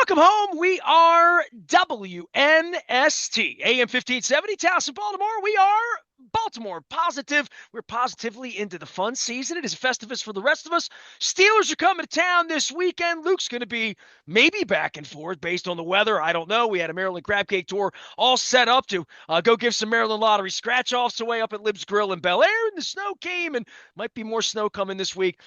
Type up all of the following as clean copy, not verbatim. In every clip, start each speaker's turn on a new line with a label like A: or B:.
A: Welcome home. We are WNST, AM 1570, Towson, Baltimore. We are Baltimore positive. We're positively into the fun season. It is Festivus for the rest of us. Steelers are coming to town this weekend. Luke's going to be maybe back and forth based on the weather. I don't know. We had a Maryland Crab Cake Tour all set up to go give some Maryland Lottery scratch-offs away up at Lib's Grill in Bel Air, and the snow came, and might be more snow coming this week.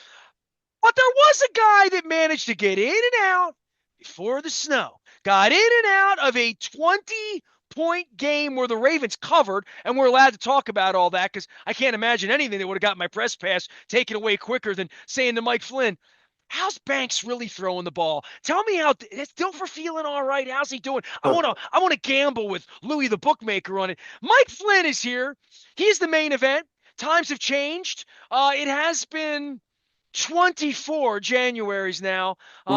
A: But there was a guy that managed to get in and out before the snow, got in and out of a 20-point game where the Ravens covered, and we're allowed to talk about all that because I can't imagine anything that would have got my press pass taken away quicker than saying to Mike Flynn, how's Banks really throwing the ball? Tell me how is Dilfer feeling all right? How's he doing? I want to gamble with Louis the bookmaker on it. Mike Flynn is here. He's the main event. Times have changed. It has been 24 Januaries now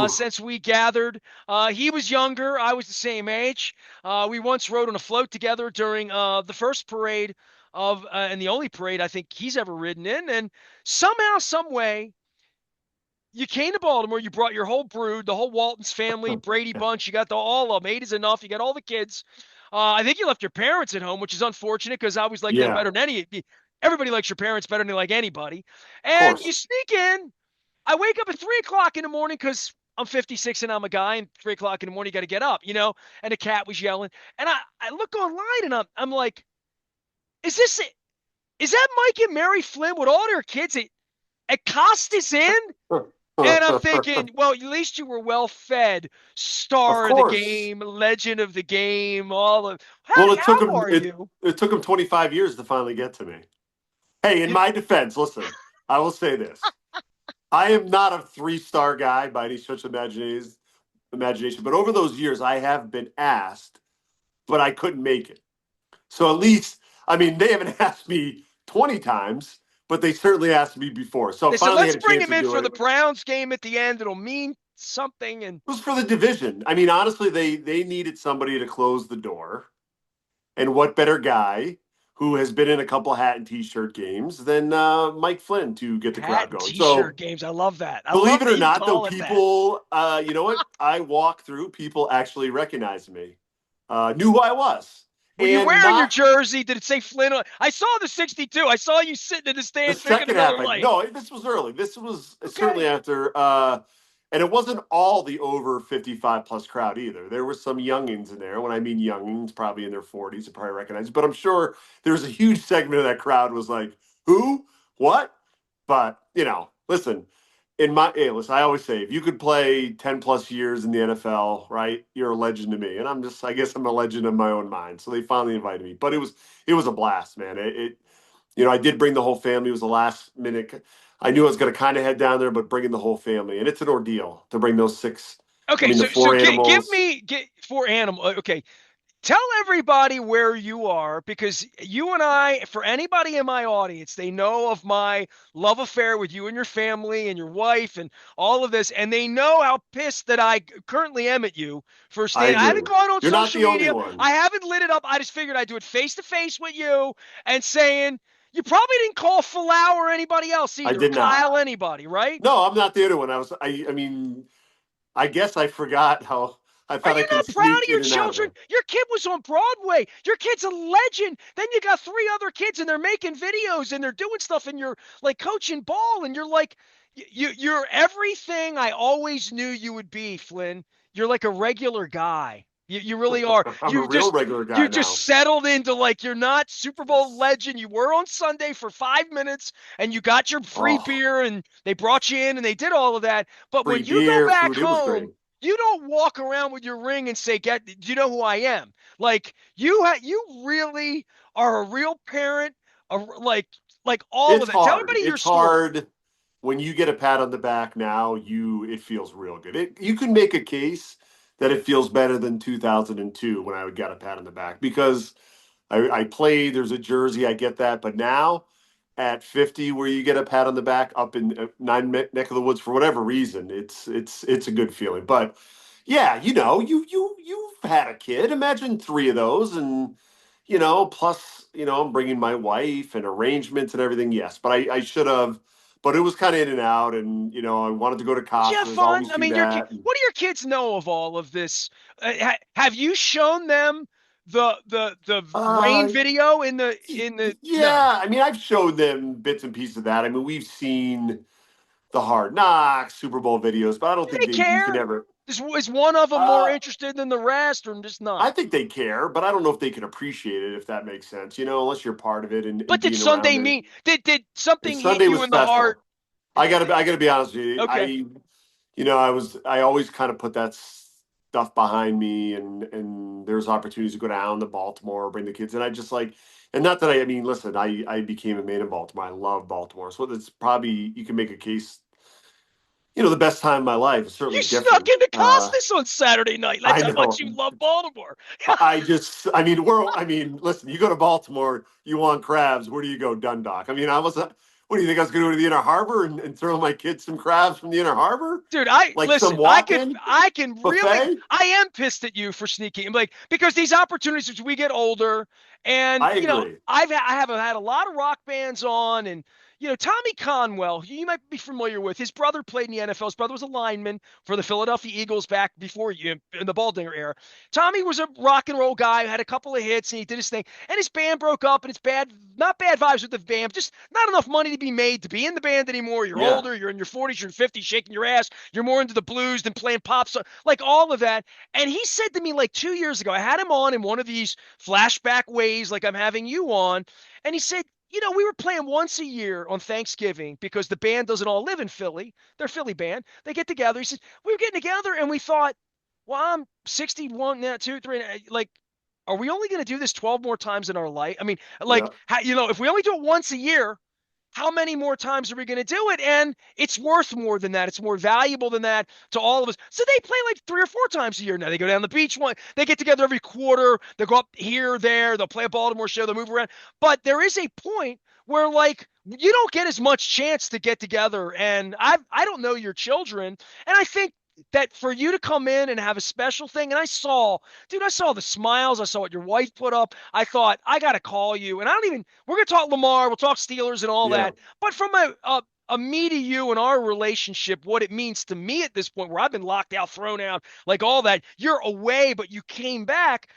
A: since we gathered. He was younger. I was the same age. We once rode on a float together during the first parade and the only parade I think he's ever ridden in. And somehow, some way, you came to Baltimore. You brought your whole brood, the whole Walton's family, Brady bunch. You got all of them. 8 is enough. You got all the kids. I think you left your parents at home, which is unfortunate because I always like them
B: Yeah,
A: better than any. Everybody likes your parents better than they like anybody.
B: of
A: And you
B: course.
A: sneak in. I wake up at 3 o'clock in the morning because I'm 56 and I'm a guy, and 3 o'clock in the morning you got to get up. And the cat was yelling, and I look online and I'm like, is this it? Is that Mike and Mary Flynn with all their kids at Costas Inn? And I'm thinking, well, at least you were well fed.
B: Of
A: Star of the
B: course.
A: game, legend of the game, all of. How
B: Well, it took
A: how
B: him
A: are
B: it
A: you?
B: it took him 25 years to finally get to me. Hey, in
A: You
B: my defense, listen, I will say this. I am not a three-star guy by any stretch of imagination, but over those years I have been asked, but I couldn't make it. So at least, I mean, they haven't asked me 20 times, but they certainly asked me before. So I
A: they said
B: finally
A: let's
B: had a
A: bring
B: chance
A: him
B: to
A: in
B: do
A: for
B: it.
A: the Browns game at the end. It'll mean something. And
B: It was for the division. I mean, honestly, they needed somebody to close the door. And what better guy who has been in a couple hat and t-shirt games than Mike Flynn to get the
A: hat
B: crowd
A: and
B: going.
A: T-shirt
B: So
A: games. I love that. I
B: believe
A: love
B: it
A: that
B: or
A: you
B: not, though,
A: call it that.
B: people, you know what? I walk through, people actually recognize me, knew who I was.
A: Were you
B: And
A: wearing your
B: not
A: jersey? Did it say Flynn on? I saw the 62. I saw you sitting in the
B: the
A: stands drinking
B: second
A: a Miller
B: half.
A: Lite.
B: No, this was early. This was certainly
A: Okay.
B: after, and it wasn't all the over 55 plus crowd either. There were some youngins in there. When I mean youngins, probably in their 40s, you probably recognize. But I'm sure there was a huge segment of that crowd was like, "Who? What?" But listen. Listen, I always say if you could play 10 plus years in the NFL, right, you're a legend to me. And I guess I'm a legend in my own mind. So they finally invited me, but it was a blast, man. I did bring the whole family. It was the last minute. I knew I was going to kind of head down there, but bringing the whole family, and it's an ordeal to bring those six. I
A: Okay.
B: mean, the
A: So
B: four
A: give
B: animals.
A: me get for animal. Okay. Tell everybody where you are because you and I, for anybody in my audience, they know of my love affair with you and your family and your wife and all of this, and they know how pissed that I currently am at you for
B: I
A: staying. I haven't
B: agree.
A: gone on
B: You're not
A: social
B: the only
A: media.
B: one.
A: I haven't lit it up. I just figured I'd do it face to face with you and saying you probably didn't call Falau or anybody else
B: I
A: either,
B: did not.
A: Kyle, anybody, right?
B: No, I'm not the only one. I mean, I guess I forgot how I
A: Are
B: thought I
A: you
B: could have
A: not proud of
B: sneaked
A: your
B: in and out of
A: children?
B: there.
A: Your kid was on Broadway. Your kid's a legend. Then you got 3 other kids and they're making videos and they're doing stuff and you're like coaching ball and you're like you're everything I always knew you would be, Flynn. You're like a regular guy. You really are.
B: I'm a real regular
A: You
B: guy
A: just
B: now.
A: settled into like you're not Super Bowl
B: Yes.
A: legend. You were on Sunday for 5 minutes and you got your free
B: Oh,
A: beer and they brought you in and they did all of that. But
B: free
A: when you go
B: beer,
A: back
B: food. It was great.
A: home, you don't walk around with your ring and say, "Get, do you know who I am?" Like you really are a real parent, like all of
B: It's
A: that. Tell
B: hard.
A: everybody your
B: It's
A: story.
B: hard when you get a pat on the back now. It feels real good. You can make a case that it feels better than 2002 when I would get a pat on the back because I played. There's a jersey. I get that, but now at 50, where you get a pat on the back up in neck of the woods for whatever reason, it's a good feeling. But yeah, you've had a kid. Imagine 3 of those, and plus I'm bringing my wife and arrangements and everything. Yes, but I should have. but it was kind of in and out. And I wanted to go to
A: Did you have
B: Costas,
A: fun?
B: always
A: I
B: do
A: mean,
B: that.
A: what do your kids know of all of this? Have you shown them the rain
B: Uh,
A: video in the no?
B: yeah, I mean, I've showed them bits and pieces of that. I mean, we've seen the Hard Knocks Super Bowl videos, but I don't
A: Do
B: think
A: they
B: you can
A: care?
B: ever.
A: Is one of them more
B: Uh,
A: interested than the rest, or just
B: I
A: not?
B: think they care, but I don't know if they can appreciate it, if that makes sense. Unless you're part of it and
A: But did
B: being around
A: Sunday
B: it.
A: mean did
B: And
A: something hit
B: Sunday
A: you
B: was
A: in the heart?
B: special. I gotta be honest with you.
A: Okay.
B: I always kind of put that stuff behind me, and there's opportunities to go down to Baltimore, bring the kids, and I just like, and not that I mean, listen, I became a man in Baltimore. I love Baltimore, so it's probably you can make a case. The best time of my life is
A: You
B: certainly
A: snuck
B: different.
A: into Costas on Saturday night. That's
B: I
A: how much
B: know.
A: you love Baltimore.
B: I mean, listen, you go to Baltimore, you want crabs. Where do you go? Dundalk. I mean, what do you think I was going to go to the Inner Harbor and throw my kids some crabs from the Inner Harbor?
A: Dude, I
B: Like some
A: listen.
B: walk-in
A: I can really.
B: buffet?
A: I am pissed at you for sneaking. I'm like because these opportunities as we get older, and
B: I agree.
A: I have had a lot of rock bands on, and Tommy Conwell, who you might be familiar with. His brother played in the NFL. His brother was a lineman for the Philadelphia Eagles back before you in the Baldinger era. Tommy was a rock and roll guy, had a couple of hits, and he did his thing. And his band broke up, and it's bad, not bad vibes with the band, just not enough money to be made to be in the band anymore. You're
B: Yeah.
A: older, you're in your 40s, you're in 50s, shaking your ass. You're more into the blues than playing pop, so like all of that. And he said to me like 2 years ago, I had him on in one of these flashback ways, like I'm having you on, and he said, we were playing once a year on Thanksgiving because the band doesn't all live in Philly. They're a Philly band. They get together. He said, we were getting together and we thought, well, I'm 61 now, two, three, like, are we only going to do this 12 more times in our life? I mean, like,
B: Yeah.
A: if we only do it once a year, how many more times are we going to do it? And it's worth more than that. It's more valuable than that to all of us. So they play like 3 or 4 times a year now. They go down the beach one. They get together every quarter. They go up here, there. They'll play a Baltimore show. They'll move around. But there is a point where like you don't get as much chance to get together. And I don't know your children, and I think that for you to come in and have a special thing, and I saw the smiles, I saw what your wife put up. I thought I got to call you, and I don't even. We're gonna talk Lamar, we'll talk Steelers and all
B: Yeah.
A: that, but from a me to you and our relationship, what it means to me at this point, where I've been locked out, thrown out, like all that. You're away, but you came back.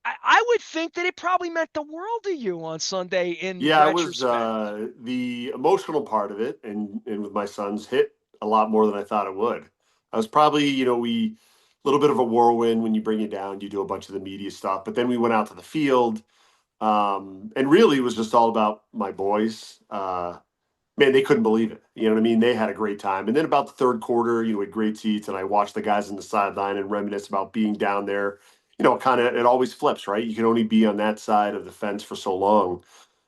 A: I would think that it probably meant the world to you on Sunday in
B: Yeah, it was
A: retrospect.
B: the emotional part of it, and with my sons hit a lot more than I thought it would. I was probably, we a little bit of a whirlwind when you bring it down. You do a bunch of the media stuff, but then we went out to the field, and really it was just all about my boys. Man, they couldn't believe it. You know what I mean? They had a great time. And then about the third quarter, we had great seats, and I watched the guys on the sideline and reminisce about being down there. It always flips, right? You can only be on that side of the fence for so long.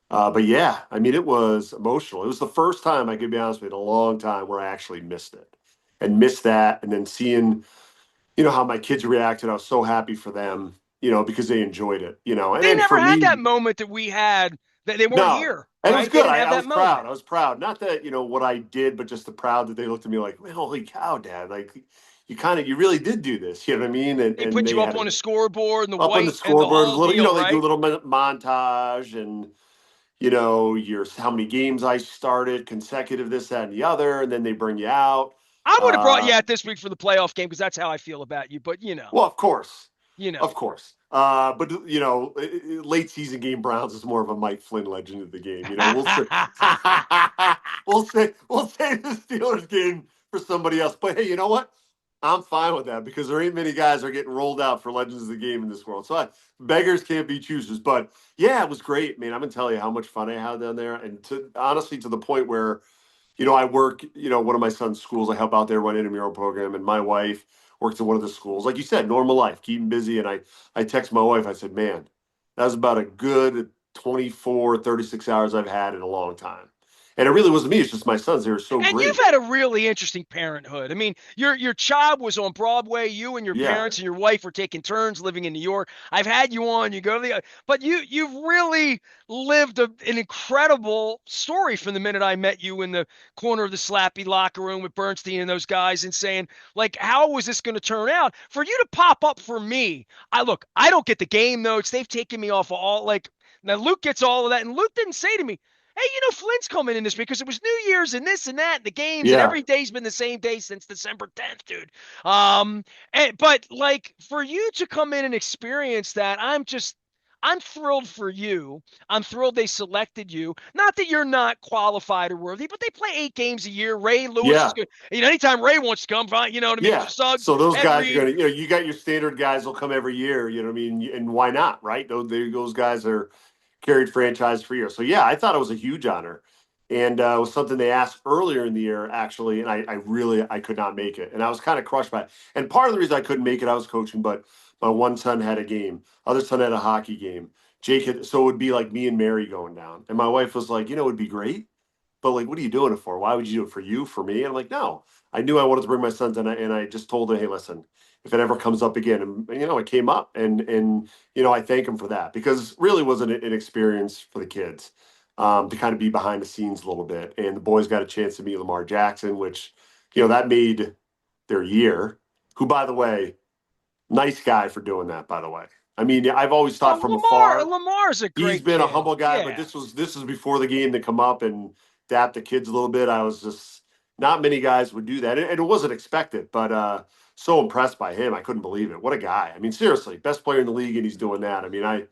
B: But yeah, I mean, it was emotional. It was the first time, I could be honest with you, in a long time where I actually missed it and missed that. And then seeing, how my kids reacted, I was so happy for them, because they enjoyed it, and
A: They
B: then
A: never
B: for
A: had that
B: me,
A: moment that we had. That they weren't
B: no,
A: here,
B: and it was
A: right? They
B: good.
A: didn't
B: I,
A: have
B: I
A: that
B: was proud.
A: moment.
B: I was proud. Not that, what I did, but just the proud that they looked at me like, man, holy cow, Dad. Like, you really did do this. You know what I mean? And,
A: They
B: and
A: put
B: they
A: you up
B: had
A: on
B: it
A: a scoreboard and the
B: up on the
A: white and the
B: scoreboard, a
A: whole
B: little,
A: deal,
B: they do a
A: right?
B: little montage and, your how many games I started consecutive, this, that, and the other, and then they bring you out.
A: I would have brought you
B: Uh,
A: out this week for the playoff game because that's how I feel about you. But
B: well, of course,
A: you know.
B: of course. But late season game Browns is more of a Mike Flynn legend of the game. We'll say we'll say the Steelers game for somebody else. But hey, you know what? I'm fine with that because there ain't many guys are getting rolled out for legends of the game in this world. So beggars can't be choosers. But yeah, it was great, man. I'm gonna tell you how much fun I had down there, and honestly to the point where I work, one of my son's schools. I help out there, run intramural program, and my wife works in one of the schools. Like you said, normal life, keeping busy. And I text my wife. I said, man, that was about a good 24, 36 hours I've had in a long time. And it really wasn't me. It's just my sons. They were so
A: And you've
B: great.
A: had a really interesting parenthood. I mean, your child was on Broadway. You and your
B: Yeah.
A: parents and your wife were taking turns living in New York. I've had you on. You go to the, but you've really lived an incredible story from the minute I met you in the corner of the Slappy locker room with Bernstein and those guys, and saying like, how was this going to turn out? For you to pop up for me, I don't get the game notes. They've taken me off of all like. Now Luke gets all of that, and Luke didn't say to me, hey, Flynn's coming in this week because it was New Year's and this and that and the games and
B: Yeah,
A: every day's been the same day since December 10th, dude. Um, but like for you to come in and experience that, I'm thrilled for you. I'm thrilled they selected you. Not that you're not qualified or worthy, but they play 8 games a year. Ray Lewis is
B: yeah,
A: good. Anytime Ray wants to come, fine. You know what I mean?
B: yeah.
A: Suggs,
B: So those
A: Ed
B: guys are
A: Reed.
B: going to, you got your standard guys will come every year. You know what I mean? And why not, right? Those guys are carried franchise for years. So yeah, I thought it was a huge honor, and it was something they asked earlier in the year actually, and I really I could not make it, and I was kind of crushed by it. And part of the reason I couldn't make it, I was coaching, but my one son had a game, other son had a hockey game. Jake had, so it would be like me and Mary going down, and my wife was like, it would be great, but like, what are you doing it for? Why would you do it for you, for me? And I'm like, no, I knew I wanted to bring my sons, and I just told her, hey, listen, if it ever comes up again, and it came up, and I thank him for that because really was an experience for the kids to kind of be behind the scenes a little bit, and the boys got a chance to meet Lamar Jackson, which that made their year. Who, by the way, nice guy for doing that. By the way, I mean, I've always
A: Oh,
B: thought from afar
A: Lamar's a
B: he's
A: great
B: been a
A: kid.
B: humble guy, but
A: Yeah.
B: this was before the game to come up and dap the kids a little bit. I was just not many guys would do that, and it wasn't expected, but so impressed by him. I couldn't believe it. What a guy! I mean, seriously, best player in the league, and he's doing that. I mean, I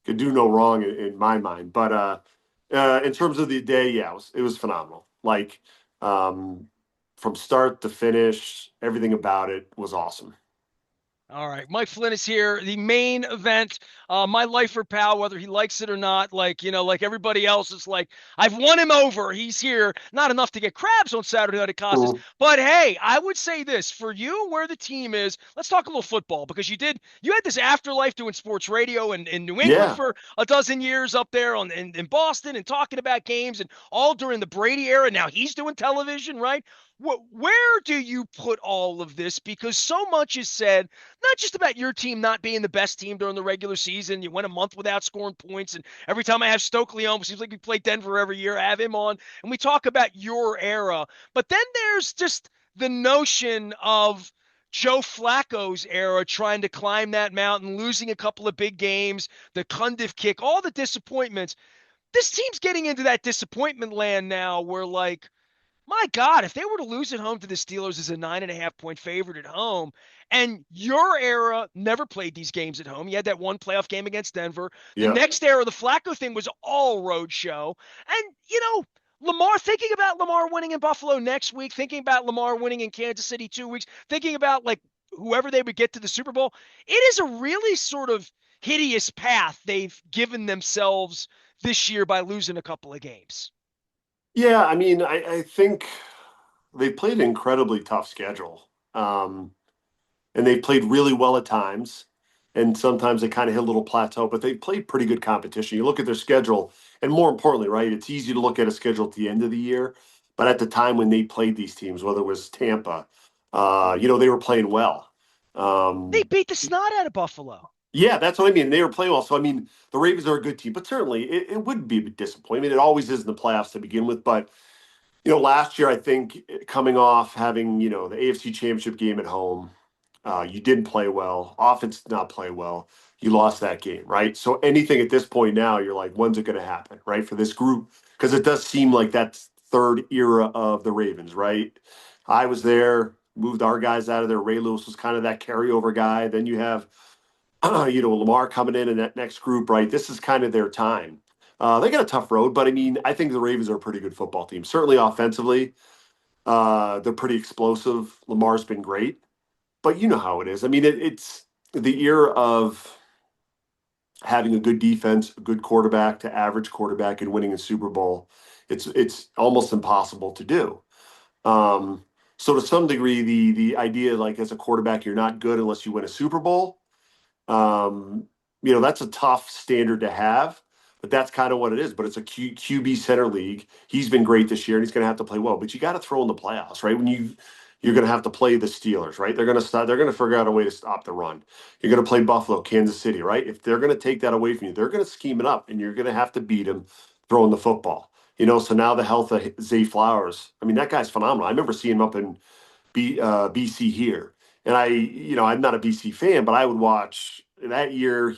B: could do no wrong in my mind. But in terms of the day, yeah, it was phenomenal. Like um, from start to finish, everything about it was awesome.
A: All right, Mike Flynn is here. The main event, my lifer pal, whether he likes it or not, like everybody else, is like I've won him over. He's here, not enough to get crabs on Saturday night at Costas,
B: Mhm.
A: but hey, I would say this for you, where the team is. Let's talk a little football because you had this afterlife doing sports radio in New England
B: Yeah,
A: for a dozen years up there in Boston and talking about games and all during the Brady era. Now he's doing television, right? Where do you put all of this? Because so much is said not just about your team not being the best team during the regular season. You went a month without scoring points, and every time I have Stokely on, it seems like we play Denver every year. I have him on, and we talk about your era. But then there's just the notion of Joe Flacco's era trying to climb that mountain, losing a couple of big games, the Cundiff kick, all the disappointments. This team's getting into that disappointment land now where, like, my God, if they were to lose at home to the Steelers as a 9.5 point favorite at home, and your era never played these games at home, you had that one playoff game against Denver. The
B: yeah.
A: next era, the Flacco thing was all road show. And, Lamar, thinking about Lamar winning in Buffalo next week, thinking about Lamar winning in Kansas City 2 weeks, thinking about like whoever they would get to the Super Bowl, it is a really sort of hideous path they've given themselves this year by losing a couple of games.
B: Yeah, I mean, I think they played an incredibly tough schedule. And they played really well at times. And sometimes they kind of hit a little plateau, but they played pretty good competition. You look at their schedule, and more importantly, right, it's easy to look at a schedule at the end of the year. But at the time when they played these teams, whether it was Tampa, they were playing well.
A: They
B: Um,
A: beat the snot out of Buffalo.
B: yeah, that's what I mean. They were playing well. So, I mean, the Ravens are a good team, but certainly it would be a disappointment. It always is in the playoffs to begin with. But last year, I think coming off having, the AFC Championship game at home, you didn't play well. Offense did not play well. You lost that game, right? So anything at this point now, you're like, when's it going to happen, right? For this group, because it does seem like that third era of the Ravens, right? I was there, moved our guys out of there. Ray Lewis was kind of that carryover guy. Then you have, Lamar coming in that next group, right? This is kind of their time. They got a tough road, but I mean, I think the Ravens are a pretty good football team. Certainly offensively, they're pretty explosive. Lamar's been great, but you know how it is. I mean, it's the era of having a good defense, a good quarterback to average quarterback, and winning a Super Bowl. It's almost impossible to do. Um, so to some degree, the idea like as a quarterback, you're not good unless you win a Super Bowl. Um, that's a tough standard to have, but that's kind of what it is. But it's a QB center league. He's been great this year, and he's going to have to play well. But you got to throw in the playoffs, right? When you're going to have to play the Steelers, right? They're going to stop. They're going to figure out a way to stop the run. You're going to play Buffalo, Kansas City, right? If they're going to take that away from you, they're going to scheme it up, and you're going to have to beat them throwing the football. So now the health of Zay Flowers. I mean, that guy's phenomenal. I remember seeing him up in BC here. And I'm not a BC fan, but I would watch. that year,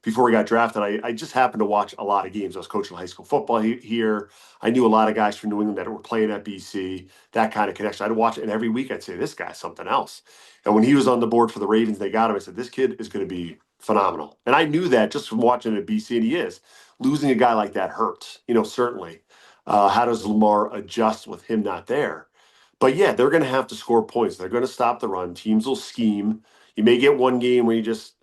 B: before he got drafted, I just happened to watch a lot of games. I was coaching high school football here. I knew a lot of guys from New England that were playing at BC, that kind of connection. I'd watch it, and every week I'd say, this guy's something else. And when he was on the board for the Ravens, they got him. I said, this kid is going to be phenomenal. And I knew that just from watching it at BC, and he is. Losing a guy like that hurts, certainly. How does Lamar adjust with him not there? But yeah, they're going to have to score points. They're going to stop the run. Teams will scheme. You may get one game where you just,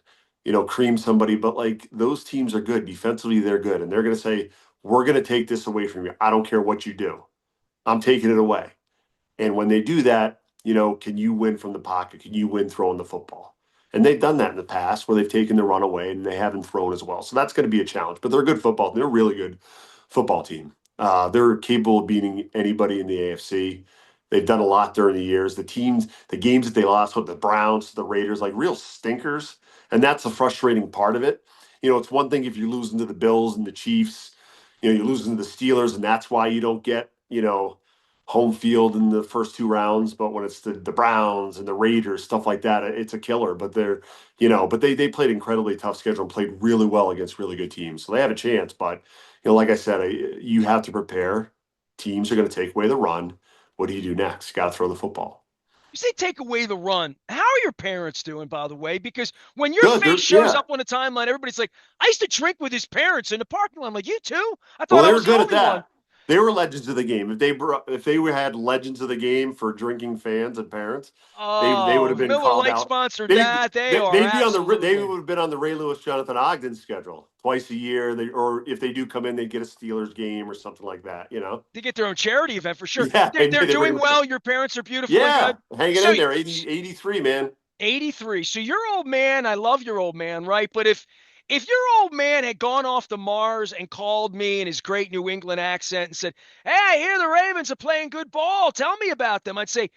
B: cream somebody, but like those teams are good. Defensively, they're good. And they're going to say, we're going to take this away from you. I don't care what you do. I'm taking it away. And when they do that, can you win from the pocket? Can you win throwing the football? And they've done that in the past where they've taken the run away and they haven't thrown as well. So that's going to be a challenge. But they're a good football. They're a really good football team. They're capable of beating anybody in the AFC. They've done a lot during the years. The games that they lost with the Browns, the Raiders, like real stinkers. And that's the frustrating part of it. It's one thing if you're losing to the Bills and the Chiefs, you're losing to the Steelers, and that's why you don't get, home field in the first two rounds. But when it's the Browns and the Raiders, stuff like that, it's a killer. But they played incredibly tough schedule and played really well against really good teams. So they have a chance. But, like I said, you have to prepare. Teams are going to take away the run. What do you do next? Got to throw the football.
A: You say take away the run. How are your parents doing, by the way? Because when your
B: Good.
A: face shows
B: Yeah.
A: up on the timeline, everybody's like, I used to drink with his parents in the parking lot. I'm like, you too? I
B: Well,
A: thought I
B: they were
A: was the
B: good at
A: only one.
B: that. They were legends of the game. If they had legends of the game for drinking fans and parents, they would
A: Oh,
B: have been
A: Miller
B: called
A: Lite
B: out.
A: sponsored
B: They
A: that. They
B: they
A: are
B: they'd be on they
A: absolutely.
B: would have been on the Ray Lewis Jonathan Ogden schedule twice a year. Or if they do come in, they get a Steelers game or something like that.
A: They get their own charity event for sure.
B: Yeah,
A: They're doing well. Your parents are beautiful and
B: yeah,
A: good.
B: hanging
A: So
B: in there. 83, man.
A: 83. So your old man, I love your old man, right? But if your old man had gone off to Mars and called me in his great New England accent and said, "Hey, I hear the Ravens are playing good ball. Tell me about them." I'd say,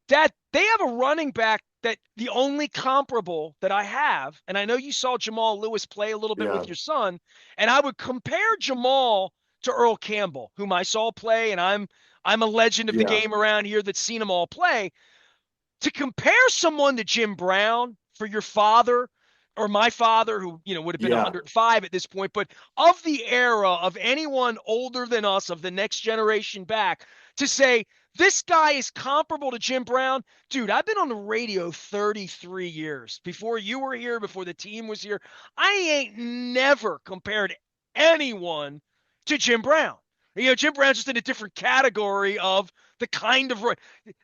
A: "Dad, they have a running back that the only comparable that I have, and I know you saw Jamal Lewis play a little bit
B: Yeah,
A: with your son, and I would compare Jamal to Earl Campbell, whom I saw play, and I'm a legend of the
B: yeah,
A: game around here that's seen them all play. To compare someone to Jim Brown for your father or my father, who would have been
B: yeah,
A: 105 at this point, but of the era of anyone older than us, of the next generation back, to say this guy is comparable to Jim Brown, dude. I've been on the radio 33 years before you were here, before the team was here. I ain't never compared anyone to Jim Brown. Jim Brown's just in a different category of the kind of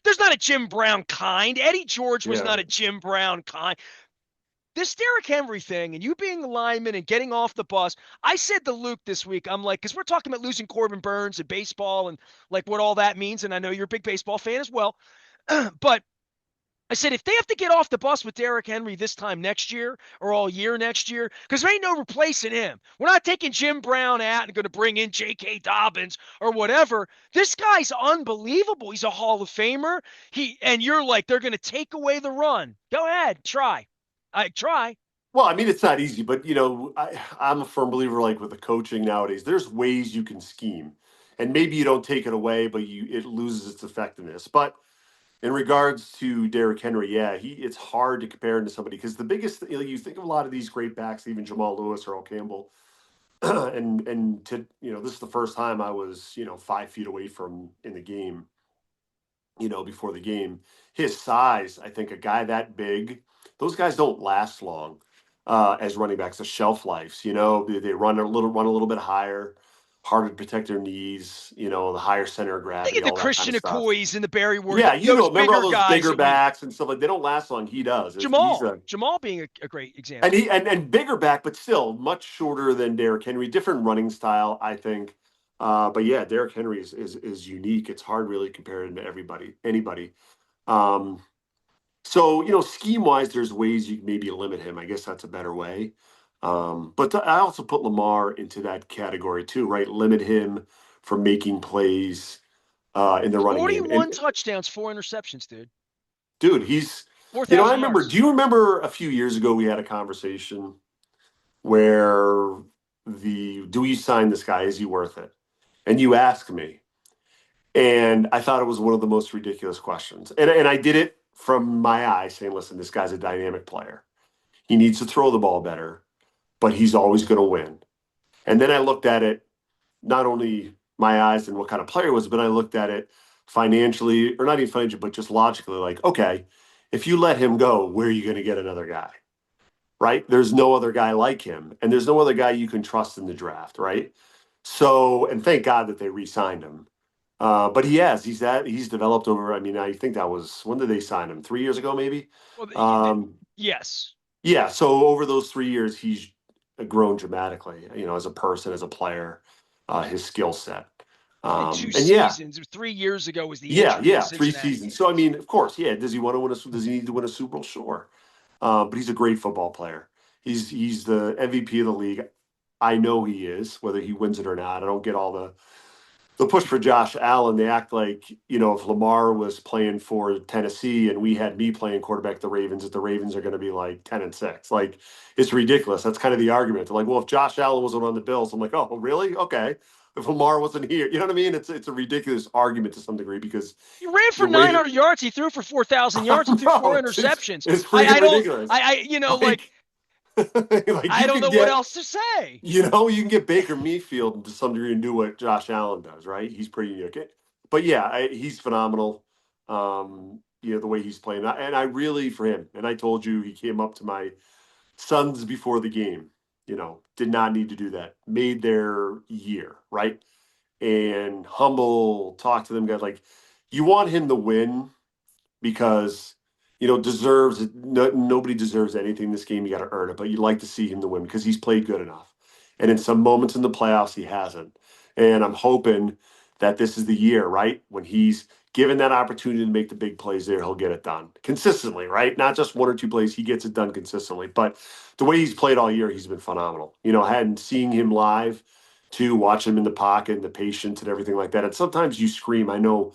A: there's not a Jim Brown kind. Eddie George was
B: yeah.
A: not a Jim Brown kind. This Derrick Henry thing and you being a lineman and getting off the bus, I said to Luke this week, I'm like, because we're talking about losing Corbin Burns and baseball and like what all that means. And I know you're a big baseball fan as well. But I said, if they have to get off the bus with Derrick Henry this time next year or all year next year, because there ain't no replacing him. We're not taking Jim Brown out and going to bring in J.K. Dobbins or whatever. This guy's unbelievable. He's a Hall of Famer. And you're like, they're going to take away the run. Go ahead, try. I try.
B: Well, I mean, it's not easy, but I'm a firm believer. Like with the coaching nowadays, there's ways you can scheme, and maybe you don't take it away, but it loses its effectiveness. But in regards to Derrick Henry, yeah, it's hard to compare him to somebody because the biggest you think of a lot of these great backs, even Jamal Lewis or Earl Campbell, and this is the first time I was 5 feet away from in the game, before the game. His size, I think a guy that big, those guys don't last long as running backs. The shelf lives, they run a little bit higher, harder to protect their knees, the higher center of
A: Think
B: gravity,
A: of the
B: all that kind
A: Christian
B: of stuff.
A: McCoys and the Barry Ward,
B: Yeah,
A: those
B: remember all
A: bigger
B: those
A: guys
B: bigger
A: that we
B: backs and stuff like they don't last long. He does. He's
A: Jamal.
B: a
A: Jamal being a great
B: and
A: example.
B: he and bigger back, but still much shorter than Derrick Henry. Different running style, I think. But yeah, Derrick Henry is unique. It's hard really comparing to anybody. Um, so scheme wise, there's ways you can maybe limit him. I guess that's a better way. I also put Lamar into that category too, right? Limit him from making plays in the running game.
A: 41
B: And
A: touchdowns, 4 interceptions, dude.
B: dude, I
A: 4,000
B: remember.
A: yards.
B: Do you remember a few years ago we had a conversation where do we sign this guy? Is he worth it? And you asked me, and I thought it was one of the most ridiculous questions. And I did it from my eyes, saying, listen, this guy's a dynamic player. He needs to throw the ball better, but he's always going to win. And then I looked at it, not only my eyes and what kind of player it was, but I looked at it financially, or not even financially, but just logically, like, okay, if you let him go, where are you going to get another guy? Right? There's no other guy like him, and there's no other guy you can trust in the draft, right? So, and thank God that they re-signed him. But he has. He's developed over. I mean, I think that was when did they sign him? 3 years ago, maybe.
A: Well,
B: Um,
A: yes.
B: yeah. So over those 3 years, he's grown dramatically. As a person, as a player, his skill set.
A: In two
B: And yeah,
A: seasons, 3 years ago was the
B: yeah,
A: injury in the
B: yeah. Three
A: Cincinnati
B: seasons. So I
A: games.
B: mean, of course, yeah. Does he want to win a? Does he need to win a Super Bowl? Sure. But he's a great football player. He's the MVP of the league. I know he is, whether he wins it or not. I don't get all the push for Josh Allen. They act like, if Lamar was playing for Tennessee and we had me playing quarterback the Ravens, that the Ravens are going to be like 10-6. Like, it's ridiculous. That's kind of the argument. They're like, well, if Josh Allen wasn't on the Bills, I'm like, oh, really? Okay. If Lamar wasn't here, you know what I mean? It's a ridiculous argument to some degree because
A: He ran for
B: the way that
A: 900 yards. He threw for 4,000 yards. He threw four
B: bro, it's,
A: interceptions.
B: it's
A: I
B: freaking
A: don't,
B: ridiculous.
A: like,
B: Like, like
A: I
B: you
A: don't
B: could
A: know what
B: get
A: else to say.
B: you can get Baker Mayfield to some degree and do what Josh Allen does, right? He's pretty unique. But yeah, he's phenomenal. The way he's playing, and I really for him. And I told you he came up to my sons before the game. Did not need to do that. Made their year right, and humble. Talk to them, guys. Like you want him to win because deserves nobody deserves anything this game. You got to earn it, but you'd like to see him to win because he's played good enough. And in some moments in the playoffs, he hasn't. And I'm hoping that this is the year, right, when he's given that opportunity to make the big plays there, he'll get it done consistently, right? Not just one or two plays, he gets it done consistently. But the way he's played all year, he's been phenomenal. I hadn't seen him live to watch him in the pocket and the patience and everything like that. And sometimes you scream. I know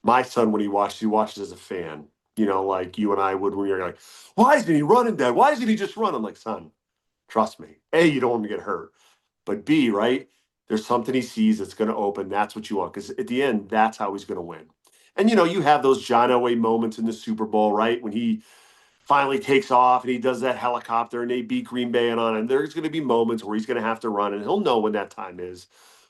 B: my son, when he watches as a fan, like you and I would when you're like, why isn't he running, Dad? Why isn't he just running? I'm like, son, trust me. A, you don't want him to get hurt. But B, right? There's something he sees that's going to open. That's what you want. Because at the end, that's how he's going to win. And, you have those John Elway moments in the Super Bowl, right? When he finally takes off and he does that helicopter and they beat Green Bay and on. And there's going to be moments where he's going to have to run and he'll know when that time is.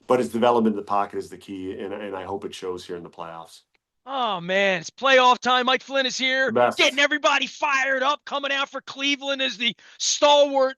B: But his development in the pocket is the key. And I hope it shows here in the playoffs.
A: Oh man, it's playoff time. Mike Flynn is
B: The
A: here, getting
B: best.
A: everybody fired up, coming out for Cleveland as the stalwart.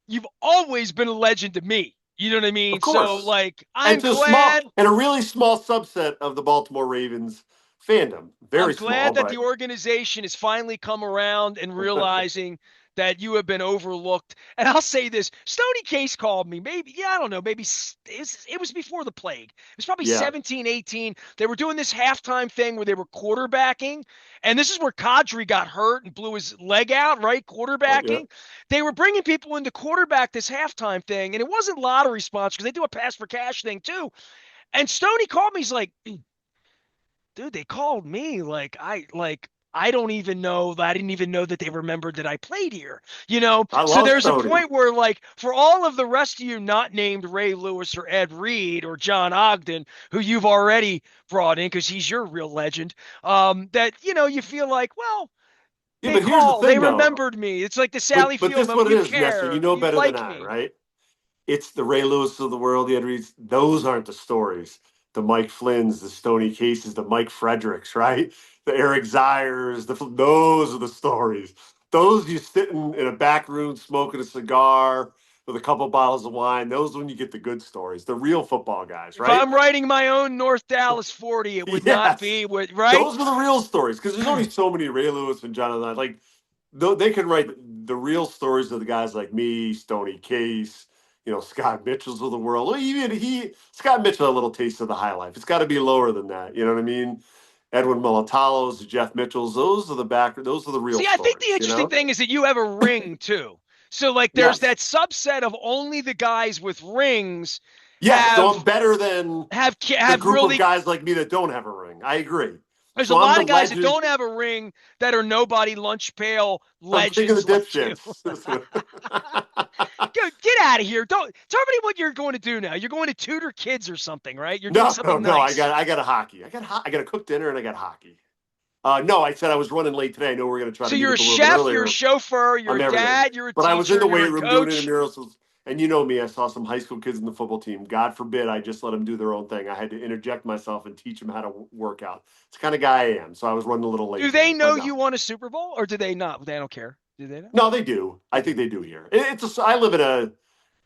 A: You've always been a legend to me. You know what I
B: Of
A: mean? So
B: course.
A: like,
B: And
A: I'm
B: to a small
A: glad
B: and a really small subset of the Baltimore Ravens fandom.
A: I'm
B: Very small,
A: glad that the
B: but
A: organization has finally come around and realizing that you have been overlooked. And I'll say this, Stony Case called me, maybe, yeah, I don't know, maybe it was before the plague. It was probably
B: yeah.
A: 17, 18. They were doing this halftime thing where they were quarterbacking. And this is where Kadri got hurt and blew his leg out, right?
B: Oh, yeah.
A: Quarterbacking. They were bringing people in to quarterback this halftime thing. And it wasn't lottery spots because they do a pass for cash thing too. And Stoney called me. He's like, dude, they called me I don't even know. I didn't even know that they remembered that I played here.
B: I
A: So
B: love
A: there's a
B: Stoney.
A: point where for all of the rest of you not named Ray Lewis or Ed Reed or John Ogden, who you've already brought in because he's your real legend, that you feel like, well,
B: Yeah,
A: they
B: but here's the
A: call, they
B: thing though.
A: remembered me. It's like the Sally
B: But
A: Field
B: this
A: moment.
B: what it
A: You
B: is, Nestor. You
A: care,
B: know
A: you
B: better than
A: like
B: I,
A: me.
B: right? It's the Ray Lewis of the world, the Edwards. Those aren't the stories. The Mike Flynn's, the Stony Cases, the Mike Fredericks, right? The Eric Zires. Those are the stories. Those you sitting in a back room smoking a cigar with a couple bottles of wine. Those are when you get the good stories, the real football guys,
A: If
B: right?
A: I'm writing my own North Dallas 40, it would not
B: Yes,
A: be with right.
B: those are the real stories because there's only so many Ray Lewis and Jonathan. Like, they can write the real stories of the guys like me, Stony Case, Scott Mitchell's of the world. Well, even Scott Mitchell, had a little taste of the high life. It's got to be lower than that. You know what I mean? Edwin Militalos, Jeff Mitchell's. Those are the real
A: See, I think the
B: stories.
A: interesting thing is that you have a ring too. So there's
B: Yes,
A: that subset of only the guys with rings
B: yes. So I'm
A: have
B: better than the
A: have
B: group of
A: really.
B: guys like me that don't have a ring. I agree.
A: There's a
B: So I'm
A: lot
B: the
A: of guys that
B: legend.
A: don't have a ring that are nobody lunch pail
B: I'm king of the
A: legends like you.
B: dipshits.
A: Get out of here! Don't tell me what you're going to do now. You're going to tutor kids or something, right? You're doing
B: No, no,
A: something
B: no. I
A: nice.
B: got a hockey. I got a cook dinner and I got hockey. No, I said I was running late today. I know we're going to try
A: So
B: to meet
A: you're a
B: up a little bit
A: chef, you're a
B: earlier.
A: chauffeur, you're
B: I'm
A: a
B: everything.
A: dad, you're a
B: But I was in
A: teacher,
B: the
A: you're
B: weight
A: a
B: room doing
A: coach.
B: intramurals. And you know me, I saw some high school kids in the football team. God forbid I just let them do their own thing. I had to interject myself and teach them how to work out. It's the kind of guy I am. So I was running a little late
A: Do they
B: today. But
A: know
B: no.
A: you won a Super Bowl or do they not? They don't care. Do they know?
B: No, they do.
A: They
B: I think
A: do.
B: they do here. I live in a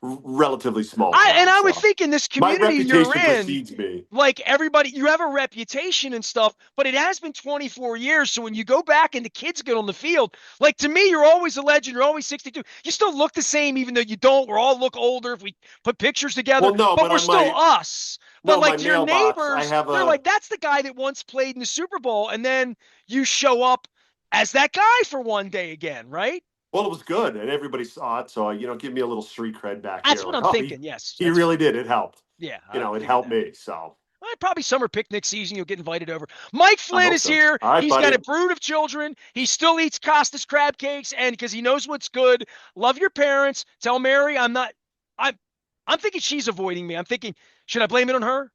B: relatively small
A: And
B: town.
A: I would
B: So
A: think in this
B: my
A: community you're
B: reputation
A: in,
B: precedes me.
A: like everybody, you have a reputation and stuff, but it has been 24 years. So when you go back and the kids get on the field, like to me, you're always a legend. You're always 62. You still look the same, even though you don't. We're all look older if we put pictures together,
B: Well, no,
A: but
B: but
A: we're
B: on
A: still
B: my
A: us. But
B: no, my
A: like your
B: mailbox, I
A: neighbors,
B: have
A: they're
B: a
A: like, that's the guy that once played in the Super Bowl. And then you show up as that guy for one day again, right?
B: well, it was good, and everybody saw it. So give me a little street cred back
A: That's
B: here.
A: what
B: Like,
A: I'm
B: oh,
A: thinking.
B: he
A: Yes,
B: he
A: that's
B: really
A: fine.
B: did. It helped.
A: Yeah, I
B: It
A: figured
B: helped
A: that.
B: me. So
A: Probably summer picnic season. You'll get invited over. Mike
B: I
A: Flynn
B: hope
A: is
B: so.
A: here.
B: All right,
A: He's got a
B: buddy.
A: brood of children. He still eats Costas crab cakes, and because he knows what's good. Love your parents. Tell Mary I'm not. I'm. I'm thinking she's avoiding me. I'm thinking, should I blame it on her?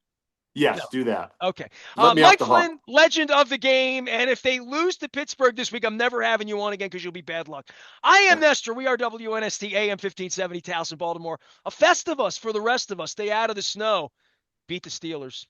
A: No.
B: Yes, do that.
A: Okay.
B: Let me off
A: Mike
B: the hook.
A: Flynn, legend of the game. And if they lose to Pittsburgh this week, I'm never having you on again because you'll be bad luck. I am Nestor. We are WNST AM 1570 Towson, Baltimore. A Festivus for the rest of us. Stay out of the snow. Beat the Steelers.